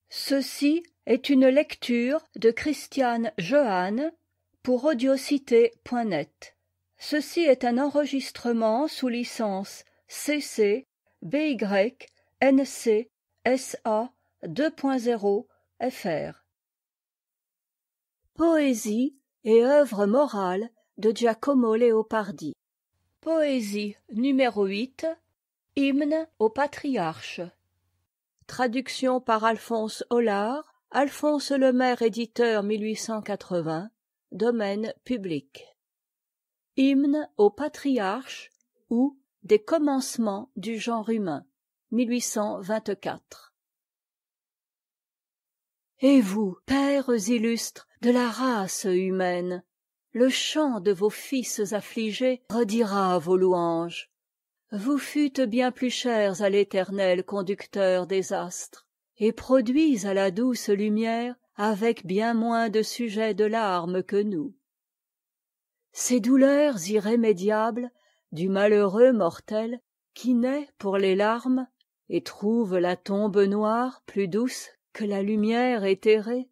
Ceci est une lecture de Christiane Jehanne pour audiocité.net. Ceci est un enregistrement sous licence CC BY NC SA 2.0 FR. Poésie et œuvre morale de Giacomo Leopardi. Poésie numéro 8. Hymne au patriarche. Traduction par Alphonse Hollard, Alphonse Lemaire, éditeur 1880, domaine public. Hymne au patriarche ou des commencements du genre humain, 1824. Et vous, pères illustres de la race humaine, le chant de vos fils affligés redira vos louanges. Vous fûtes bien plus chers à l'éternel conducteur des astres, et produits à la douce lumière avec bien moins de sujets de larmes que nous. Ces douleurs irrémédiables du malheureux mortel qui naît pour les larmes et trouve la tombe noire plus douce que la lumière éthérée?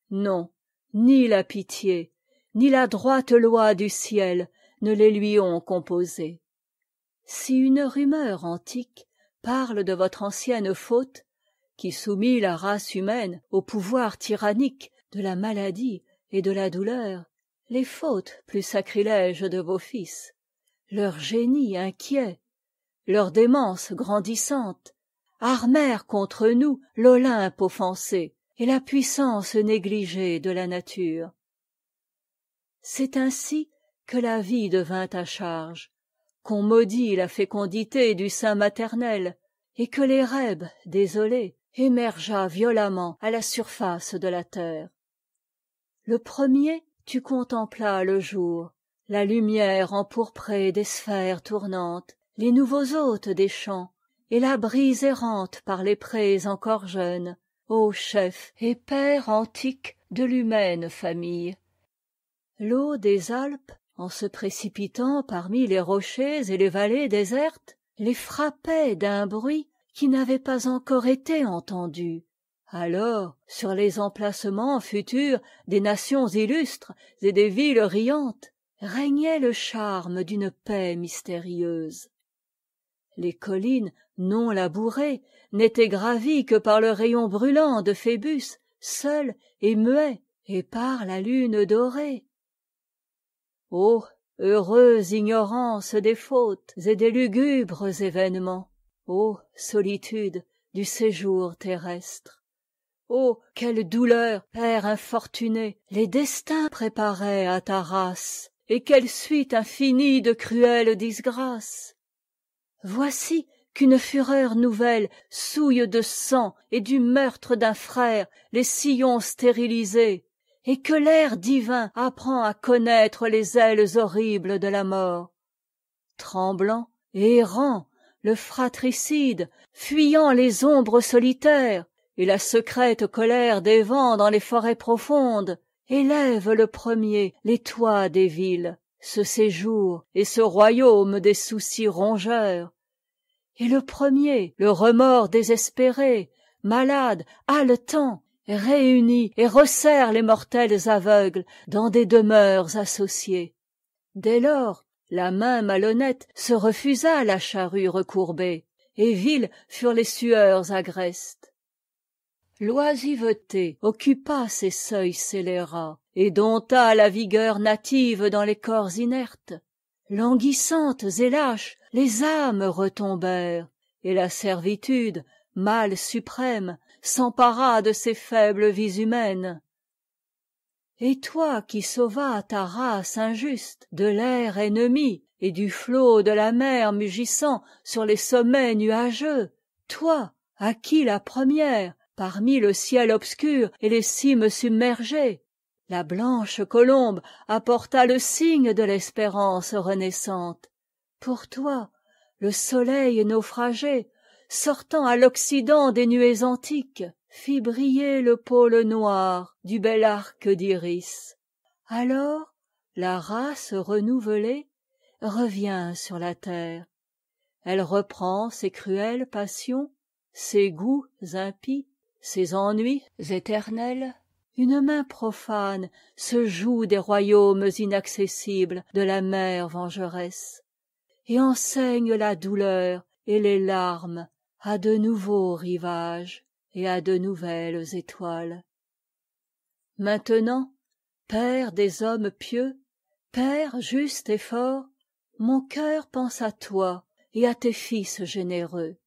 Non, ni la pitié, ni la droite loi du ciel ne les lui ont composées. Si une rumeur antique parle de votre ancienne faute, qui soumit la race humaine au pouvoir tyrannique de la maladie et de la douleur, les fautes plus sacrilèges de vos fils, leur génie inquiet, leur démence grandissante, armèrent contre nous l'Olympe offensé et la puissance négligée de la nature. C'est ainsi que la vie devint à charge, qu'on maudit la fécondité du sein maternel, et que l'érèbe, désolé, émergea violemment à la surface de la terre. Le premier, tu contemplas le jour, la lumière empourprée des sphères tournantes, les nouveaux hôtes des champs, et la brise errante par les prés encore jeunes, ô chef et père antique de l'humaine famille. L'eau des Alpes, en se précipitant parmi les rochers et les vallées désertes, les frappait d'un bruit qui n'avait pas encore été entendu. Alors, sur les emplacements futurs des nations illustres et des villes riantes, régnait le charme d'une paix mystérieuse. Les collines non labourées n'étaient gravies que par le rayon brûlant de Phébus, seul et muet, et par la lune dorée. Ô heureuse ignorance des fautes et des lugubres événements! Ô solitude du séjour terrestre! Oh, quelle douleur, père infortuné, les destins préparaient à ta race, et quelle suite infinie de cruelles disgrâces! Voici qu'une fureur nouvelle souille de sang et du meurtre d'un frère les sillons stérilisés, et que l'air divin apprend à connaître les ailes horribles de la mort. Tremblant et errant, le fratricide, fuyant les ombres solitaires et la secrète colère des vents dans les forêts profondes, élève le premier les toits des villes, ce séjour et ce royaume des soucis rongeurs. Et le premier, le remords désespéré, malade, haletant, réunit et resserre les mortels aveugles dans des demeures associées. Dès lors, la main malhonnête se refusa la charrue recourbée, et viles furent les sueurs agrestes. L'oisiveté occupa ces seuils scélérats, et dompta la vigueur native dans les corps inertes. Languissantes et lâches, les âmes retombèrent, et la servitude, mal suprême, s'empara de ces faibles vies humaines. Et toi qui sauvas ta race injuste de l'air ennemi et du flot de la mer mugissant sur les sommets nuageux, toi à qui la première, parmi le ciel obscur et les cimes submergées, la blanche colombe apporta le signe de l'espérance renaissante. Pour toi, le soleil naufragé, sortant à l'occident des nuées antiques, fit briller le pôle noir du bel arc d'iris. Alors, la race renouvelée revient sur la terre. Elle reprend ses cruelles passions, ses goûts impies, ces ennuis éternels, une main profane se joue des royaumes inaccessibles de la mer vengeresse, et enseigne la douleur et les larmes à de nouveaux rivages et à de nouvelles étoiles. Maintenant, Père des hommes pieux, Père juste et fort, mon cœur pense à toi et à tes fils généreux.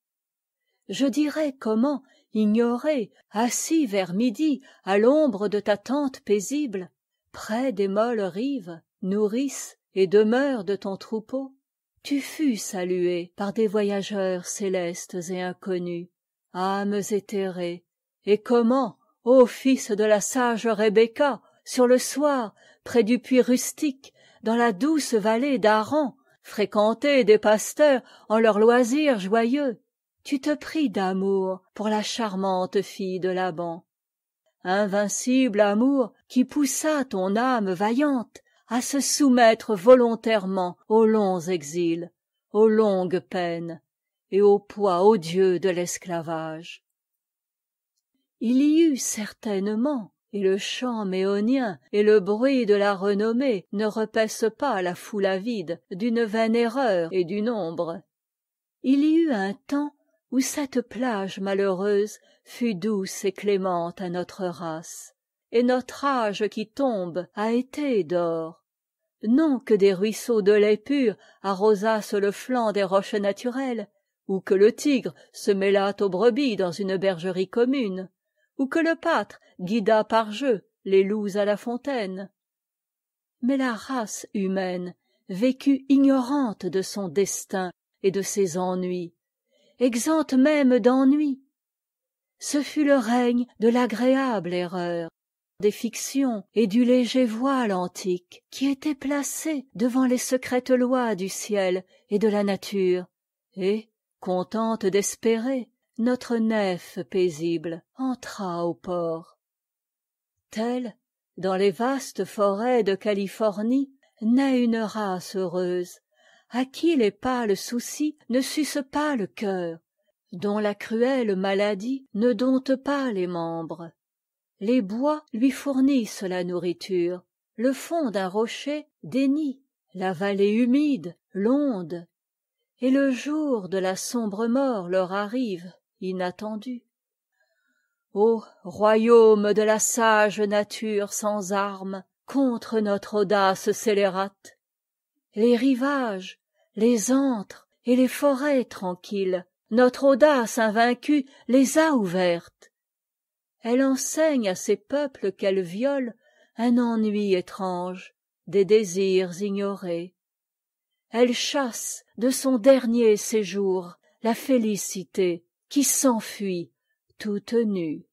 Je dirais comment ignoré, assis vers midi à l'ombre de ta tente paisible, près des molles rives, nourrice et demeure de ton troupeau, tu fus salué par des voyageurs célestes et inconnus, âmes éthérées, et comment, ô fils de la sage Rebecca, sur le soir, près du puits rustique, dans la douce vallée d'Haran, fréquentée des pasteurs en leurs loisirs joyeux, tu te pris d'amour pour la charmante fille de Laban. Invincible amour qui poussa ton âme vaillante à se soumettre volontairement aux longs exils, aux longues peines et au poids odieux de l'esclavage. Il y eut certainement, et le chant méonien et le bruit de la renommée ne repaissent pas la foule avide d'une vaine erreur et du nombre. Il y eut un temps où cette plage malheureuse fut douce et clémente à notre race, et notre âge qui tombe a été d'or. Non que des ruisseaux de lait pur arrosassent le flanc des roches naturelles, ou que le tigre se mêlât aux brebis dans une bergerie commune, ou que le pâtre guidât par jeu les loups à la fontaine. Mais la race humaine vécut ignorante de son destin et de ses ennuis, exempte même d'ennui. Ce fut le règne de l'agréable erreur, des fictions et du léger voile antique qui étaient placés devant les secrètes lois du ciel et de la nature, et, contente d'espérer, notre nef paisible entra au port. Telle, dans les vastes forêts de Californie, naît une race heureuse, à qui les pâles soucis ne sucent pas le cœur, dont la cruelle maladie ne dompte pas les membres. Les bois lui fournissent la nourriture, le fond d'un rocher des nids, la vallée humide, l'onde, et le jour de la sombre mort leur arrive, inattendu. Ô royaume de la sage nature sans armes, contre notre audace scélérate, les rivages, les antres et les forêts tranquilles, notre audace invaincue les a ouvertes. Elle enseigne à ces peuples qu'elle viole un ennui étrange, des désirs ignorés. Elle chasse de son dernier séjour la félicité qui s'enfuit toute nue.